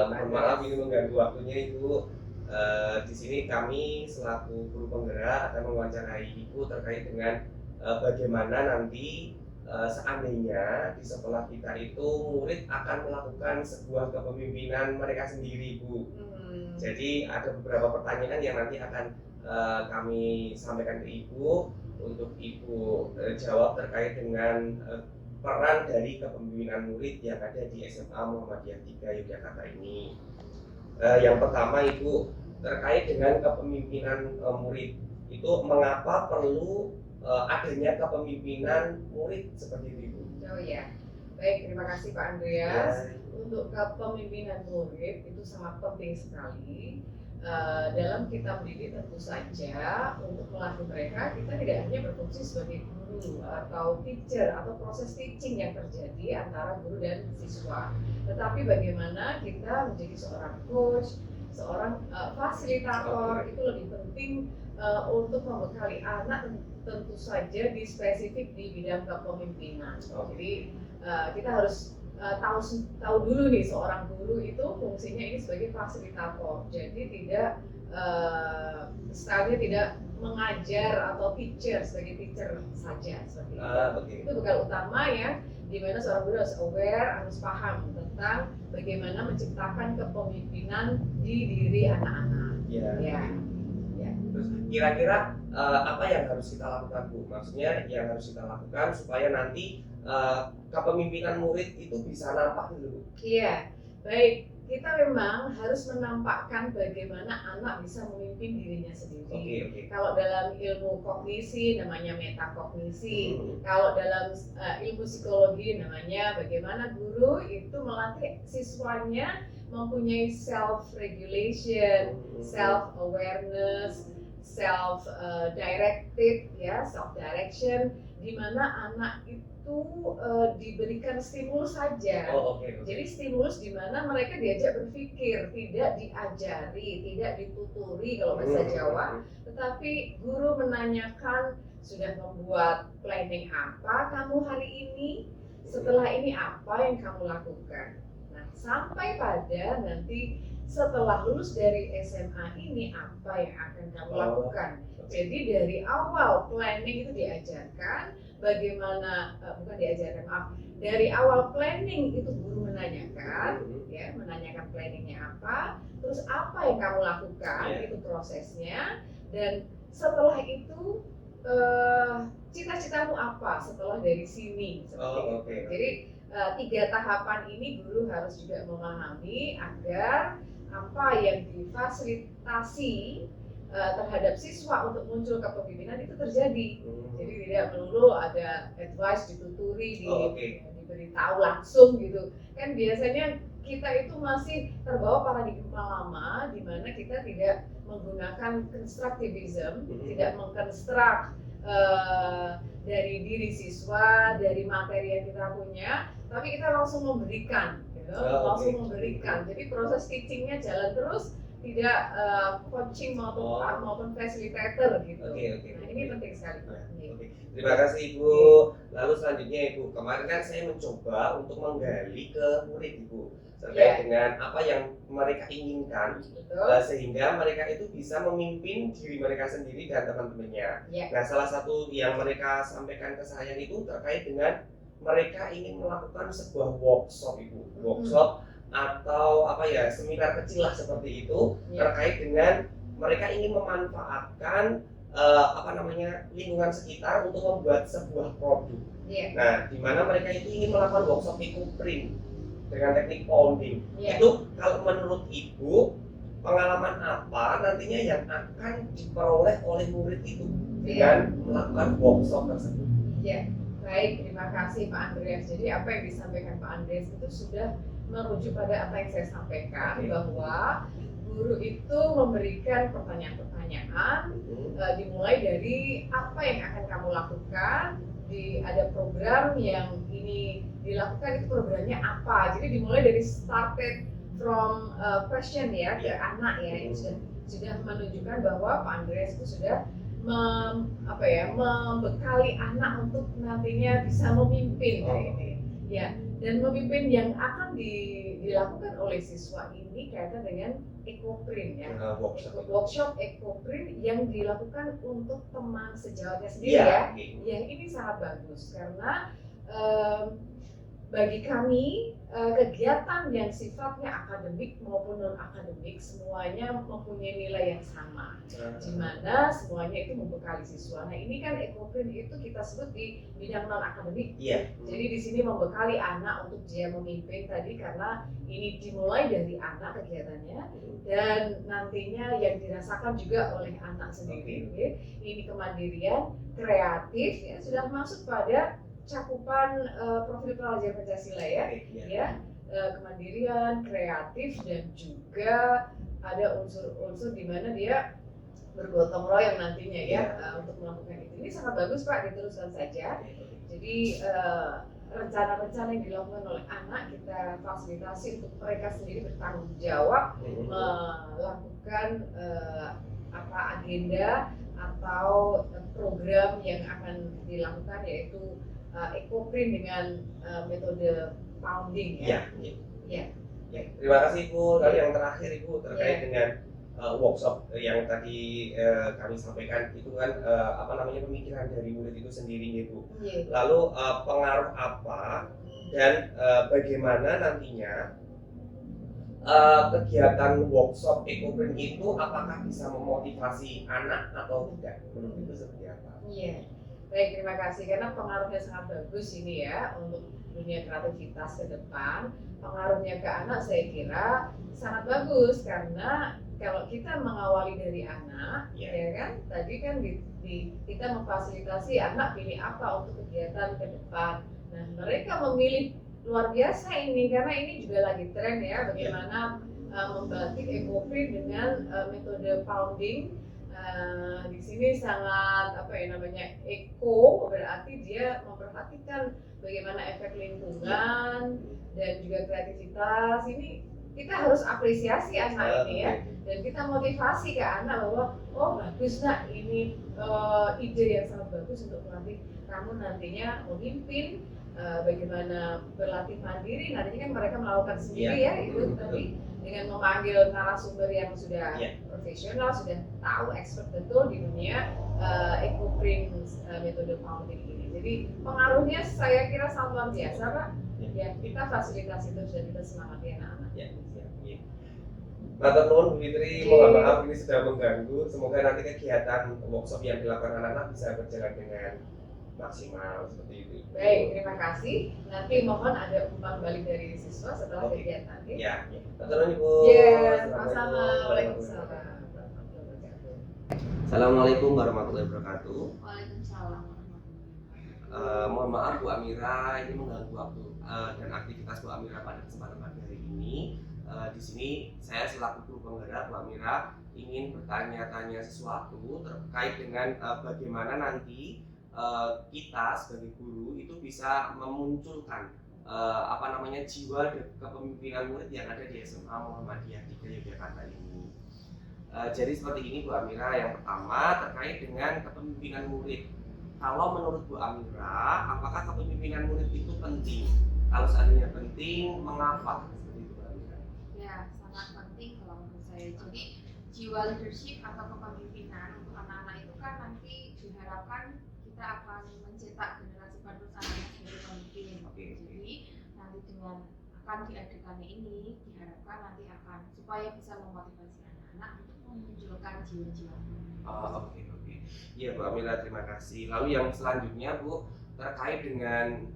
Mohon maaf ini mengganggu waktunya Ibu. Di sini kami selaku guru penggerak akan mewawancarai Ibu terkait dengan bagaimana nanti seandainya di sekolah kita itu murid akan melakukan sebuah kepemimpinan mereka sendiri, Bu. Jadi ada beberapa pertanyaan yang nanti akan kami sampaikan ke Ibu untuk Ibu jawab terkait dengan peran dari kepemimpinan murid yang ada di SMA Muhammadiyah 3 Yogyakarta ini. Yang pertama Ibu, terkait dengan kepemimpinan murid itu mengapa perlu adanya kepemimpinan murid seperti itu Ibu? Oh ya, baik, terima kasih Pak Andreas. Untuk kepemimpinan murid itu sangat penting sekali. Dalam kita mendidik tentu saja untuk melatih mereka kita tidak hanya berfungsi sebagai guru atau teacher atau proses teaching yang terjadi antara guru dan siswa, tetapi bagaimana kita menjadi seorang coach, seorang fasilitator itu lebih penting untuk membekali anak tentu saja di spesifik di bidang kepemimpinan. Jadi kita harus tahu dulu nih seorang guru itu fungsinya ini sebagai fasilitator. Jadi tidak stylenya tidak mengajar atau teacher sebagai teacher saja seperti itu. Itu bekal utama ya, di mana seorang guru harus aware, harus paham tentang bagaimana menciptakan kepemimpinan di diri anak-anak. Ya. Terus kira-kira apa yang harus kita lakukan Bu? Maksudnya yang harus kita lakukan supaya nanti kepemimpinan murid itu bisa nampak dulu. Iya, baik. Kita memang harus menampakkan bagaimana anak bisa memimpin dirinya sendiri. Kalau dalam ilmu kognisi namanya metakognisi. Kalau dalam ilmu psikologi namanya bagaimana guru itu melatih siswanya mempunyai self-regulation, self-awareness, self-directed, ya, self-direction, di mana anak itu diberikan stimulus saja. Jadi stimulus di mana mereka diajak berpikir, tidak diajari, tidak dituturi kalau bahasa Jawa, tetapi guru menanyakan, sudah membuat planning apa kamu hari ini? Setelah ini apa yang kamu lakukan? Nah, sampai pada nanti setelah lulus dari SMA ini apa yang akan kamu lakukan? Jadi dari awal planning itu diajarkan bagaimana, bukan diajarkan, maaf, dari awal planning itu guru menanyakan, ya, menanyakan planningnya apa, terus apa yang kamu lakukan, itu prosesnya, dan setelah itu cita-citamu apa setelah dari sini, seperti itu. Jadi 3 tahapan ini guru harus juga memahami agar apa yang difasilitasi terhadap siswa untuk muncul kepemimpinan itu terjadi. Jadi tidak melulu ada advice, dituturi, diberitahu langsung gitu. Kan biasanya kita itu masih terbawa paradigma lama di mana kita tidak menggunakan constructivism, tidak mengkonstruk dari diri siswa, dari materi yang kita punya, tapi kita langsung memberikan, gitu, langsung memberikan. Jadi proses teachingnya jalan terus, tidak coaching maupun facilitator gitu. Nah, ini penting sekali. Terima kasih Ibu. Lalu selanjutnya Ibu, kemarin kan saya mencoba untuk menggali ke murid Ibu terkait dengan apa yang mereka inginkan, sehingga mereka itu bisa memimpin diri mereka sendiri dan teman-temannya. Nah, salah satu yang mereka sampaikan ke saya itu terkait dengan mereka ingin melakukan sebuah workshop Ibu, workshop atau apa ya, seminar kecil lah seperti itu, terkait dengan mereka ingin memanfaatkan lingkungan sekitar untuk membuat sebuah produk. Nah, di mana mereka itu ingin melakukan workshop eco-print dengan teknik founding. Itu kalau menurut Ibu, pengalaman apa nantinya yang akan diperoleh oleh murid itu dengan melakukan workshop tersebut? Baik, terima kasih Pak Andreas. Jadi apa yang disampaikan Pak Andreas itu sudah merujuk pada apa yang saya sampaikan, bahwa guru itu memberikan pertanyaan-pertanyaan, dimulai dari apa yang akan kamu lakukan, ada program yang ini dilakukan, itu programnya apa. Jadi dimulai dari started from question ya ke anak ya, itu sudah menunjukkan bahwa Pak Andreas itu sudah membekali anak untuk nantinya bisa memimpin ini. Ya, Dan memimpin yang akan dilakukan oleh siswa ini kaitan dengan ekoprint ya, workshop ekoprint yang dilakukan untuk teman sejawatnya sendiri ya. Ya ini sangat bagus karena bagi kami kegiatan yang sifatnya akademik maupun non akademik semuanya mempunyai nilai yang sama, di mana semuanya itu membekali siswa. Nah ini kan ekoprint itu kita sebut di bidang non akademik. Jadi di sini membekali anak untuk dia memimpin tadi karena ini dimulai dari anak kegiatannya dan nantinya yang dirasakan juga oleh anak sendiri. Ini kemandirian, kreatif ya, sudah masuk pada cakupan profil pelajar Pancasila ya, kemandirian, kreatif dan juga ada unsur-unsur di mana dia bergotong royong nantinya ya untuk melakukan itu. Ini sangat bagus Pak, diteruskan saja. Jadi rencana-rencana yang dilakukan oleh anak kita fasilitasi untuk mereka sendiri bertanggung jawab melakukan agenda atau program yang akan dilakukan yaitu ekoprint dengan metode founding ya. Terima kasih Ibu. Lalu yang terakhir Ibu terkait dengan workshop yang tadi kami sampaikan itu kan pemikiran dari murid itu sendiri Ibu. Lalu pengaruh apa dan bagaimana nantinya kegiatan workshop ekoprint itu apakah bisa memotivasi anak atau tidak? Menurut Ibu seperti apa? Baik, terima kasih karena pengaruhnya sangat bagus ini ya untuk dunia kreativitas ke depan. Pengaruhnya ke anak saya kira sangat bagus karena kalau kita mengawali dari anak, ya kan, tadi kan kita memfasilitasi anak pilih apa untuk kegiatan ke depan. Nah, mereka memilih luar biasa ini karena ini juga lagi tren ya, bagaimana membatik ekoprint dengan metode founding. Di sini sangat eko berarti dia memperhatikan bagaimana efek lingkungan dan juga kreativitas. Ini kita harus apresiasi anak ini ya, dan kita motivasi ke anak bahwa bagus nak, ini ide yang sangat bagus untuk melatih kamu nantinya memimpin, bagaimana berlatih mandiri. Nantinya kan mereka melakukan sendiri ya itu tadi dengan memanggil narasumber yang sudah profesional, sudah tahu expert betul di dunia ekoprint metode founding ini. Jadi pengaruhnya saya kira sangat luar biasa Pak. Ya kita fasilitasi terus dan kita semangati anak-anak. Matur nuwun Bu Fitri, mohon maaf ini sudah mengganggu. Semoga nanti kegiatan workshop yang dilakukan anak-anak bisa berjalan dengan maksimal seperti itu. Baik, terima kasih. Nanti mohon ada umpan balik dari siswa setelah kegiatan. Matur nuwun Ibu. Sama-sama. Waalaikumsalam. Assalamualaikum warahmatullahi wabarakatuh. Waalaikumsalam. Mohon maaf Bu Amira, ini mengganggu waktu dan aktivitas Bu Amira pada kesempatan pagi hari ini. Di sini saya selaku guru penggerak Bu Amira ingin bertanya-tanya sesuatu terkait dengan bagaimana nanti kita sebagai guru itu bisa memunculkan jiwa kepemimpinan murid yang ada di SMA Muhammadiyah 3 Yogyakarta ini. Jadi seperti ini Bu Amira, yang pertama terkait dengan kepemimpinan murid. Kalau menurut Bu Amira, apakah kepemimpinan murid itu penting? Kalau seandainya penting, mengapa? Seperti itu Bu Amira. Ya, sangat penting kalau menurut saya. Jadi jiwa leadership atau kepemimpinan untuk anak-anak itu kan nanti diharapkan kita akan mencetak generasi penerus anak sebagai pemimpin. Jadi nanti dengan akan diadakannya ini diharapkan nanti akan supaya bisa memotivasi anak-anak untuk memunculkan jiwa-jiwa. Oke. Iya Bu Amira, terima kasih. Lalu yang selanjutnya Bu, terkait dengan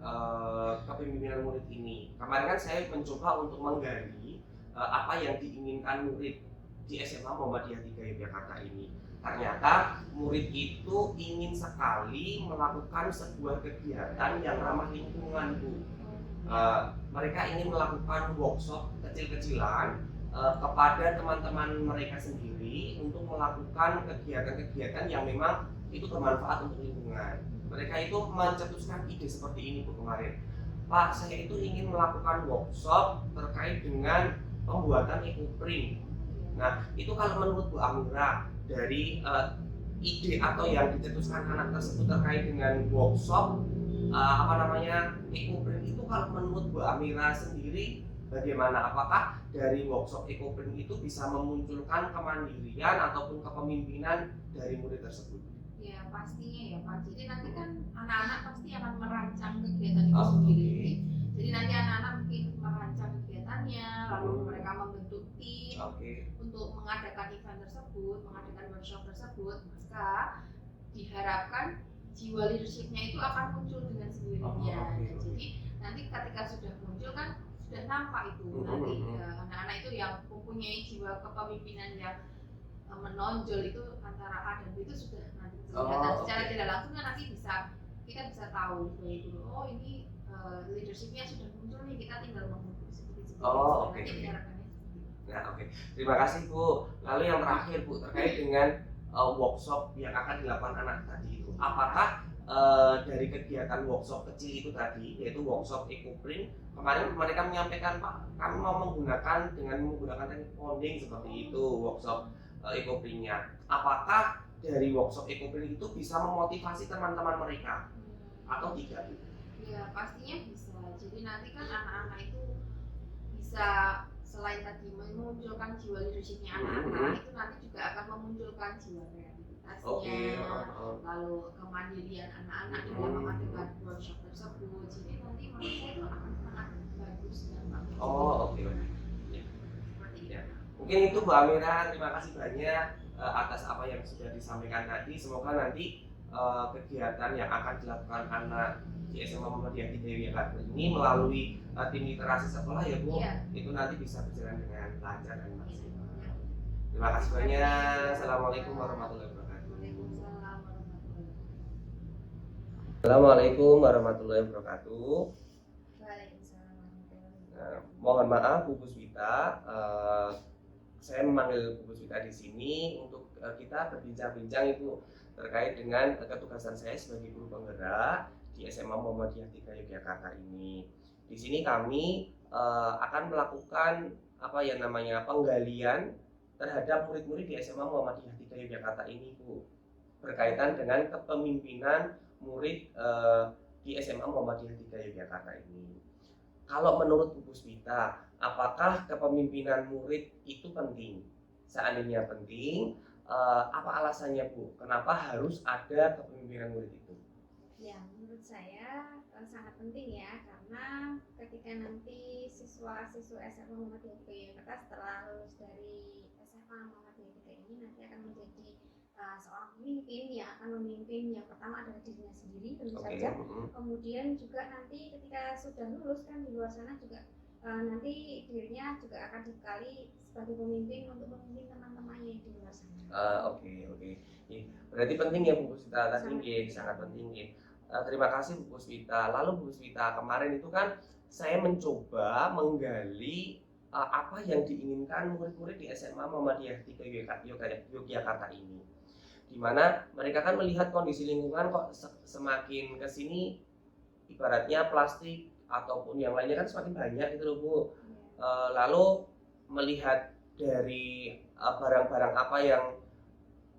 kepemimpinan murid ini. Kemarin kan saya mencoba untuk menggali apa yang diinginkan murid di SMA Muhammadiyah 3 Yogyakarta ini. Ternyata murid itu ingin sekali melakukan sebuah kegiatan yang ramah lingkungan Bu. Mereka ingin melakukan workshop kecil-kecilan kepada teman-teman mereka sendiri untuk melakukan kegiatan-kegiatan yang memang itu bermanfaat untuk lingkungan. Mereka itu mencetuskan ide seperti ini Bu kemarin. Pak, saya itu ingin melakukan workshop terkait dengan pembuatan ekoprint. Nah, itu kalau menurut Bu Amira dari ide atau yang dicetuskan anak tersebut terkait dengan workshop eco-print itu kalau menurut Bu Amira sendiri bagaimana? Apakah dari workshop eco-print itu bisa memunculkan kemandirian ataupun kepemimpinan dari murid tersebut? Ya pastinya ya Pak. Jadi nanti kan anak-anak pasti akan merancang kegiatan itu sendiri. Jadi nanti anak-anak mungkin merancang kegiatannya, lalu mereka membentuk tim untuk mengadakan event tersebut, mengadakan workshop tersebut. Maka diharapkan jiwa leadershipnya itu akan muncul dengan sendirinya. Jadi nanti ketika sudah muncul kan sudah nampak itu nanti anak-anak itu yang mempunyai jiwa kepemimpinan yang menonjol itu antara A dan B itu sudah nanti kelihatan secara tidak langsung kan nanti kita bisa tahu itu ini leadershipnya sudah muncul nih, kita tinggal mengukur seperti nanti diharapkannya. Nah terima kasih Bu. Lalu yang terakhir Bu, terkait dengan workshop yang akan dilakukan anak tadi itu, apakah dari kegiatan workshop kecil itu tadi, yaitu workshop eco-print, kemarin mereka menyampaikan Pak, kami mau menggunakan teknik bonding seperti itu workshop eco-printnya. Apakah dari workshop eco-print itu bisa memotivasi teman-teman mereka atau tidak? Ya pastinya bisa. Jadi nanti kan anak-anak itu bisa selain tadi memunculkan jiwa leadershipnya anak-anak, itu nanti juga akan memunculkan jiwa kreativitasnya, lalu kemandirian anak-anak dalam mengadakan workshop tersebut. Jadi nanti menurut saya itu akan sangat bagus dan bagus. Seperti itu. Mungkin itu Bu Amira, terima kasih banyak atas apa yang sudah disampaikan tadi. Semoga nanti kegiatan yang akan dilakukan anak di SMA Muhammadiyah 3 Yogyakarta ini melalui tim literasi sekolah ya Bu, itu nanti bisa berjalan dengan lancar dan maksimal. Terima kasih banyak. Assalamualaikum warahmatullahi wabarakatuh. Assalamualaikum warahmatullahi wabarakatuh. Mohon maaf Bu Puspita, saya memanggil Bu Puspita di sini untuk kita berbincang-bincang itu terkait dengan ketugasan saya sebagai guru penggerak di SMA Muhammadiyah 3 Yogyakarta ini. Di sini kami akan melakukan penggalian terhadap murid-murid di SMA Muhammadiyah 3 Yogyakarta ini Bu, berkaitan dengan kepemimpinan murid di SMA Muhammadiyah 3 Yogyakarta ini. Kalau menurut Bu Puspita, apakah kepemimpinan murid itu penting? Seandainya penting, apa alasannya Bu? Kenapa harus ada kepemimpinan murid itu? Ya, menurut saya sangat penting ya, karena ketika nanti siswa-siswa SMA Muhammadiyah 3 Yogyakarta setelah lulus dari SMA Muhammadiyah 3 ini nanti akan menjadi seorang pemimpin yang akan memimpin, yang pertama adalah dirinya sendiri tentu saja. Kemudian juga nanti ketika sudah lulus kan di luar sana juga nanti dirinya juga akan dibekali sebagai pemimpin untuk memimpin teman-temannya di luar sana. Berarti penting ya Bu Puspita tadi, sangat penting ya. Terima kasih Bu Puspita. Lalu Bu Puspita, kemarin itu kan saya mencoba menggali apa yang diinginkan murid-murid di SMA Muhammadiyah 3 Yogyakarta ini, di mana mereka kan melihat kondisi lingkungan kok semakin kesini ibaratnya plastik ataupun yang lainnya kan semakin banyak gitu loh Bu. Lalu melihat dari barang-barang apa yang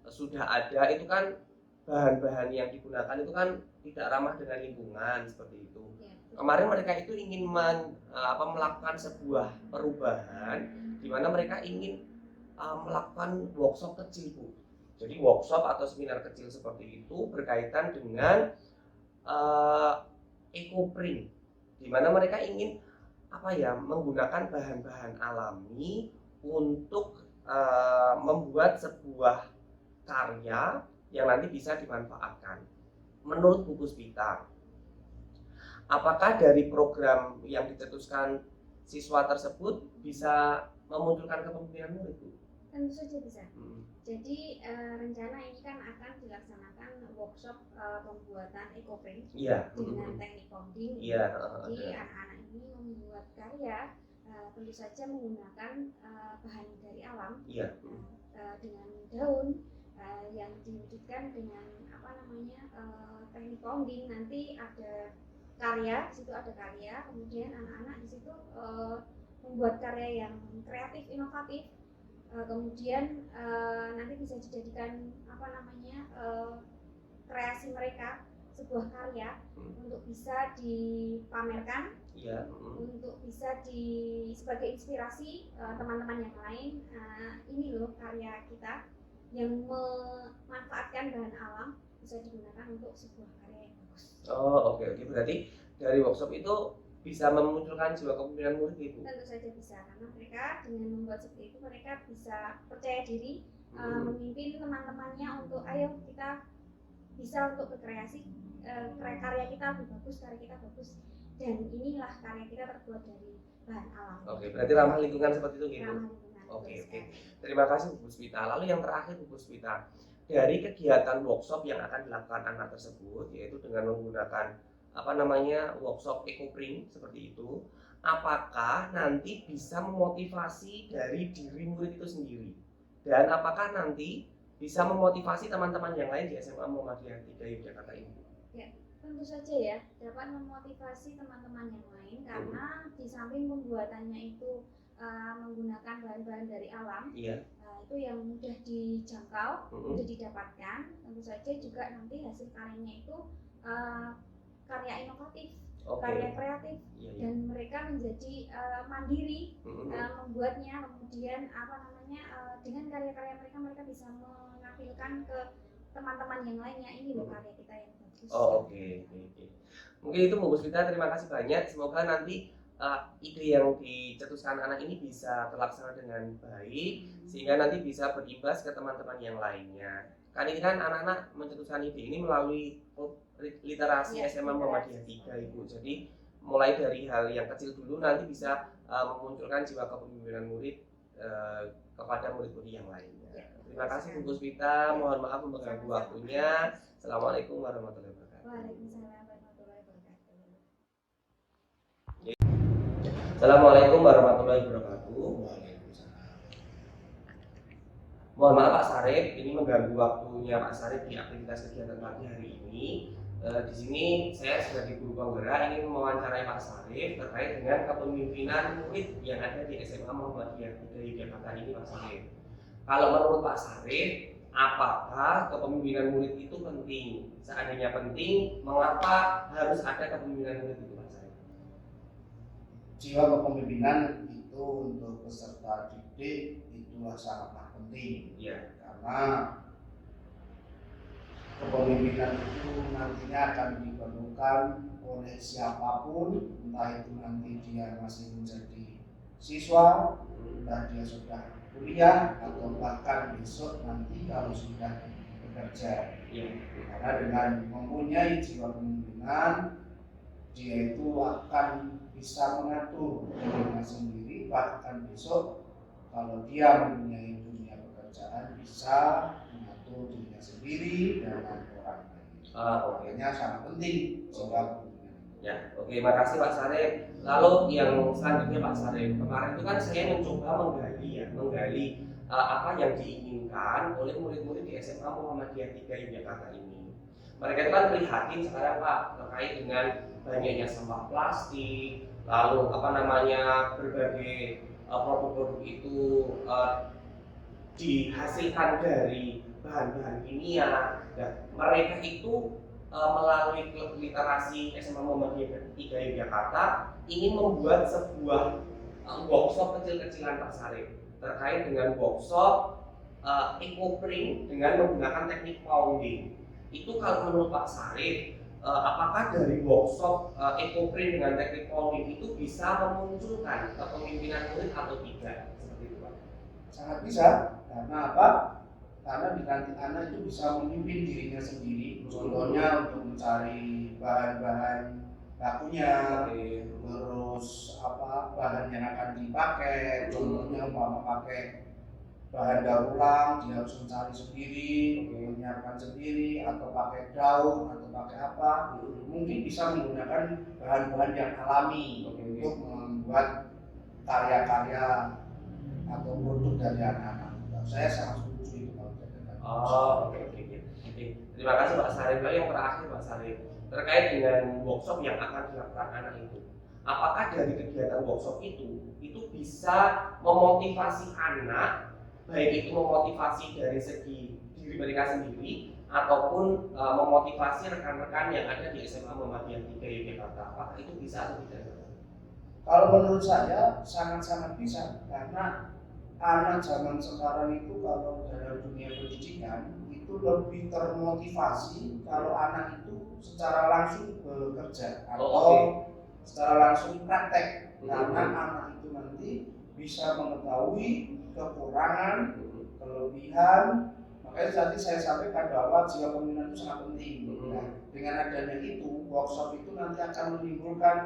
sudah ada itu kan bahan-bahan yang digunakan itu kan tidak ramah dengan lingkungan seperti itu. Kemarin mereka itu ingin melakukan sebuah perubahan di mana mereka ingin melakukan workshop kecil Bu. Jadi workshop atau seminar kecil seperti itu berkaitan dengan eco-print, di mana mereka ingin menggunakan bahan-bahan alami untuk membuat sebuah karya yang nanti bisa dimanfaatkan. Menurut Bu Puspita, apakah dari program yang dicetuskan siswa tersebut bisa memunculkan kepemimpinan murid Bu? Tentu saja bisa. Jadi rencana ini kan akan dilaksanakan workshop pembuatan eco-print dengan teknik bonding. Jadi anak-anak ini membuat karya tentu saja menggunakan bahan dari alam, dengan daun yang diwujudkan dengan teknik bonding. Nanti ada karya, di situ ada karya, kemudian anak-anak di situ membuat karya yang kreatif, inovatif. Kemudian nanti bisa dijadikan kreasi mereka sebuah karya untuk bisa dipamerkan, untuk bisa sebagai inspirasi teman-teman yang lain. Ini loh karya kita yang memanfaatkan bahan alam bisa digunakan untuk sebuah karya yang bagus. Oh, oke. Berarti dari workshop itu bisa memunculkan jiwa kepemimpinan murid itu? Tentu saja bisa, karena mereka dengan membuat seperti itu mereka bisa percaya diri, memimpin teman-temannya untuk ayo kita bisa untuk berkreasi, karya kita lebih bagus, karya kita bagus, dan inilah karya kita terbuat dari bahan alam. Oke, berarti ramah lingkungan seperti itu gitu? Ramah lingkungan. Oke. Terima kasih Bu Puspita. Lalu yang terakhir Bu Puspita, dari kegiatan workshop yang akan dilakukan anak tersebut, yaitu dengan menggunakan workshop ecoprint seperti itu, apakah nanti bisa memotivasi dari diri murid itu sendiri, dan apakah nanti bisa memotivasi teman-teman yang lain di SMA Muhammadiyah 3 Yogyakarta ini? Ya, tentu saja ya, dapat memotivasi teman-teman yang lain karena di samping pembuatannya itu menggunakan bahan-bahan dari alam, itu yang mudah dijangkau, mudah didapatkan. Tentu saja juga nanti hasil karyanya itu karya inovatif, karya kreatif, dan mereka menjadi mandiri membuatnya. Kemudian dengan karya-karya mereka bisa menampilkan ke teman-teman yang lainnya, ini loh karya kita yang bagus. Oke. Mungkin itu Bu Puspita, terima kasih banyak. Semoga nanti ide yang dicetuskan anak ini bisa terlaksana dengan baik, sehingga nanti bisa berimbas ke teman-teman yang lainnya. Kan ini kan anak-anak mencetuskan ide ini melalui literasi SMA Muhammadiyah 3 Ibu. Jadi mulai dari hal yang kecil dulu nanti bisa memunculkan jiwa kepemimpinan murid kepada murid-murid yang lainnya. Terima kasih Bu Puspita, mohon maaf mengganggu waktunya. Assalamualaikum warahmatullahi wabarakatuh. Waalaikumsalam warahmatullahi wabarakatuh. Assalamualaikum warahmatullahi wabarakatuh. Mohon maaf Pak Sarip, ini mengganggu waktunya Pak Sarip di aktivitas kegiatan pagi hari ini. Di sini saya sebagai guru penggerak ingin mewawancarai Pak Sarip terkait dengan kepemimpinan murid yang ada di SMA Muhammadiyah 3 Yogyakarta ini, Pak Sarip. Kalau menurut Pak Sarip, apakah kepemimpinan murid itu penting? Seandainya penting, mengapa harus ada kepemimpinan murid itu, Pak Sarip? Jiwa kepemimpinan itu untuk peserta didik itulah sangatlah penting, karena kepemimpinan itu nantinya akan diperlukan oleh siapapun, entah itu nanti dia masih menjadi siswa, entah dia sudah kuliah, atau bahkan besok nanti kalau sudah bekerja. Karena dengan mempunyai jiwa kepemimpinan, dia itu akan bisa mengatur dirinya sendiri, bahkan besok kalau dia mempunyai dunia pekerjaan bisa mengatur dirinya sendiri dan orang lain. Makanya sangat penting jiwa kepemimpinan. Oke, makasih Pak Sarip. Lalu yang selanjutnya Pak Sarip, kemarin itu kan saya mencoba menggali apa yang diinginkan oleh murid-murid di SMA Muhammadiyah 3 Yogyakarta ini. Mereka itu kan prihatin sekarang Pak terkait dengan banyaknya sampah plastik, lalu berbagai produk-produk itu dihasilkan dari bahan-bahan kimia. Nah, mereka itu melalui klub literasi SMA Muhammadiyah 3 Yogyakarta ingin membuat sebuah workshop kecil-kecilan Pak Sarip terkait dengan workshop ecoprint dengan menggunakan teknik pounding. Itu kalau menurut Pak Sarip, apakah dari workshop ecoprint dengan teknik pounding itu bisa memunculkan kepemimpinan murid atau tidak? Seperti itu Pak. Sangat bisa, karena apa? Karena nanti anak itu bisa memimpin dirinya sendiri. Contohnya untuk mencari bahan-bahan bakunya, terus bahan yang akan dipakai. Contohnya pakai bahan daur ulang, dia harus mencari sendiri, menyiapkan sendiri, atau pakai daun, atau pakai apa. Mungkin bisa menggunakan bahan-bahan yang alami untuk membuat karya-karya atau produk dari anak-anak. Saya sangat setuju itu kalau Oke. Terima kasih Pak Sarip. Lalu yang terakhir Pak Sarip, terkait dengan workshop yang akan dilakukan anak itu, apakah dari kegiatan workshop itu bisa memotivasi anak, baik itu memotivasi dari segi diri mereka sendiri ataupun memotivasi rekan-rekan yang ada di SMA Muhammadiyah 3 Yogyakarta? Apakah itu bisa atau tidak? Kalau menurut saya sangat-sangat bisa, karena anak zaman sekarang itu kalau dalam dunia pendidikan itu lebih termotivasi kalau anak itu secara langsung bekerja atau secara langsung praktek, karena anak itu nanti bisa mengetahui kekurangan, kelebihan. Makanya tadi saya sampaikan bahwa jiwa kepemimpinan itu sangat penting. Nah, dengan adanya itu, workshop itu nanti akan menimbulkan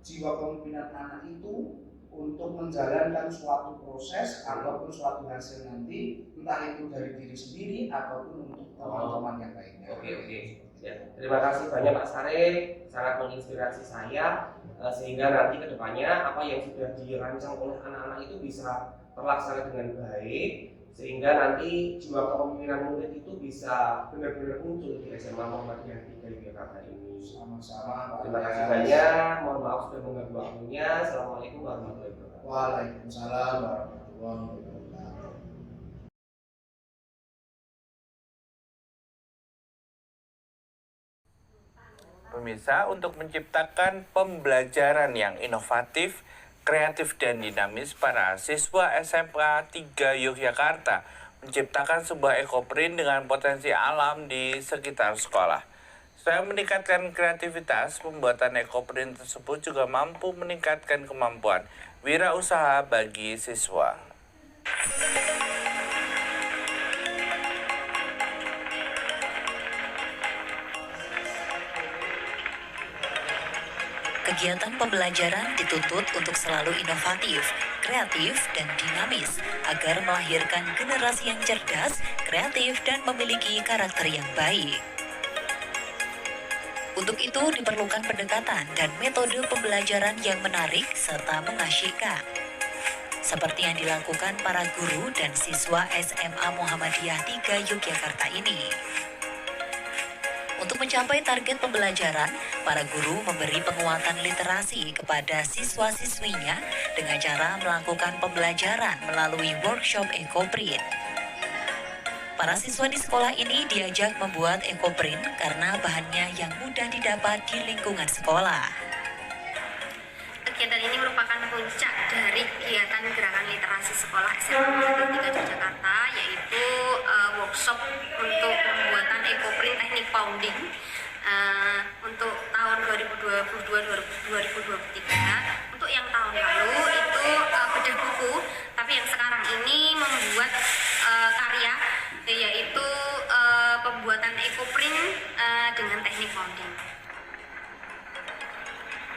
jiwa kepemimpinan anak itu untuk menjalankan suatu proses ataupun suatu hasil nanti, entah itu dari diri sendiri ataupun untuk teman-teman yang lainnya. Oke. Ya, terima kasih banyak Pak Sare, sangat menginspirasi saya, sehingga nanti kedepannya apa yang sudah dirancang oleh anak-anak itu bisa terlaksana dengan baik, sehingga nanti jiwa kepemimpinan murid itu bisa benar-benar muncul di SMA Muhammadiyah 3 Yogyakarta ini. Sama-sama. Terima kasih banyak, mohon maaf sudah mengganggu waktunya. Assalamualaikum warahmatullahi wabarakatuh. Waalaikumsalam warahmatullahi wabarakatuh. Pemirsa, untuk menciptakan pembelajaran yang inovatif, kreatif dan dinamis, para siswa SMA 3 Yogyakarta menciptakan sebuah ekoprint dengan potensi alam di sekitar sekolah. Selain meningkatkan kreativitas, pembuatan ekoprint tersebut juga mampu meningkatkan kemampuan wirausaha bagi siswa. Kegiatan pembelajaran dituntut untuk selalu inovatif, kreatif, dan dinamis agar melahirkan generasi yang cerdas, kreatif, dan memiliki karakter yang baik. Untuk itu diperlukan pendekatan dan metode pembelajaran yang menarik serta mengasyikkan. Seperti yang dilakukan para guru dan siswa SMA Muhammadiyah 3 Yogyakarta ini. Untuk mencapai target pembelajaran, para guru memberi penguatan literasi kepada siswa-siswinya dengan cara melakukan pembelajaran melalui workshop ekoprint. Para siswa di sekolah ini diajak membuat ekoprint karena bahannya yang mudah didapat di lingkungan sekolah. Kegiatan ini merupakan puncak dari kegiatan gerakan literasi sekolah SMA Muhammadiyah 3 Yogyakarta, yaitu workshop untuk pembuatan ekoprint teknik founding untuk tahun 2022-2023. Untuk yang tahun lalu itu bedah buku, tapi yang sekarang ini membuat karya, yaitu pembuatan ekoprint dengan teknik founding.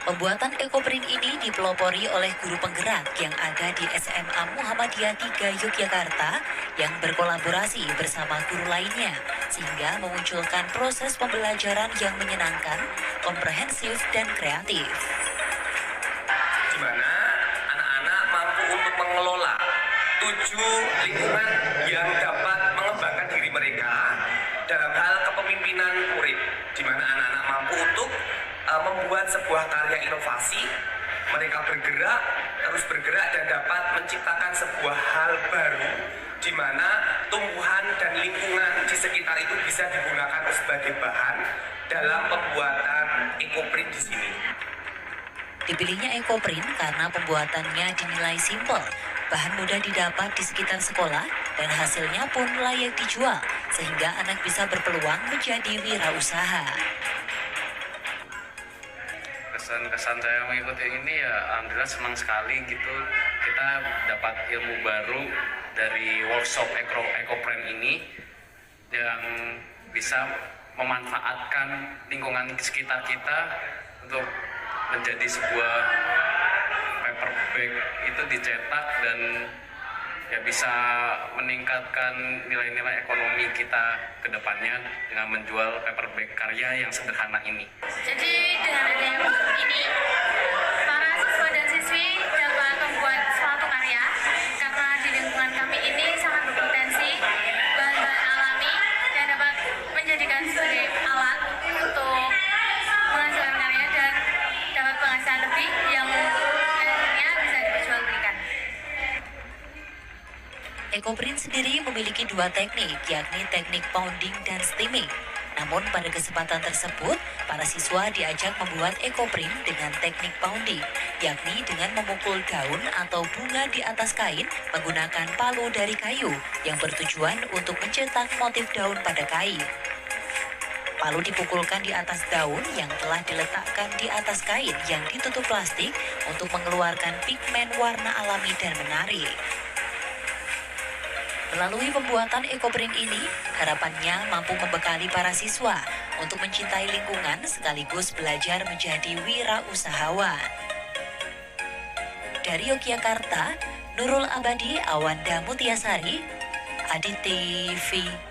Pembuatan ekoprint ini dipelopori oleh guru penggerak yang ada di SMA Muhammadiyah 3 Yogyakarta yang berkolaborasi bersama guru lainnya, sehingga memunculkan proses pembelajaran yang menyenangkan, komprehensif, dan kreatif. Di mana anak-anak mampu untuk mengelola 7 lingkungan yang dapat mengembangkan diri mereka dalam hal kepemimpinan murid, di mana anak-anak mampu untuk membuat sebuah karya inovasi, mereka terus bergerak dan dapat menciptakan sebuah hal baru, di mana tumbuhan dan lingkungan di sekitar itu bisa digunakan sebagai bahan dalam pembuatan ekoprint di sini. Dipilihnya ekoprint karena pembuatannya dinilai simpel, bahan mudah didapat di sekitar sekolah, dan hasilnya pun layak dijual, sehingga anak bisa berpeluang menjadi wirausaha. Kesan saya mengikuti ini ya alhamdulillah senang sekali gitu, kita dapat ilmu baru dari workshop ekoprint ini yang bisa memanfaatkan lingkungan sekitar kita untuk menjadi sebuah paper bag itu dicetak dan ya bisa meningkatkan nilai-nilai ekonomi kita ke depannya dengan menjual paper bag karya yang sederhana ini. Jadi dengan adanya workshop ini, para siswa dan siswi dapat membuat suatu karya karena di lingkungan kami ini sangat berpotensi bahan-bahan alami dan dapat menjadikan sebagai alat untuk menghasilkan karya dan dapat penghasilan lebih yang akhirnya bisa diperjualbelikan. Ekoprint sendiri memiliki dua teknik, yakni teknik pounding dan steaming. Namun pada kesempatan tersebut, para siswa diajak membuat ekoprint dengan teknik pounding, yakni dengan memukul daun atau bunga di atas kain menggunakan palu dari kayu yang bertujuan untuk mencetak motif daun pada kain. Palu dipukulkan di atas daun yang telah diletakkan di atas kain yang ditutup plastik untuk mengeluarkan pigmen warna alami dan menarik. Melalui pembuatan ekoprint ini, harapannya mampu membekali para siswa untuk mencintai lingkungan sekaligus belajar menjadi wirausahawan. Dari Yogyakarta, Nurul Abadi, Awanda Mutiasari, Adi TV.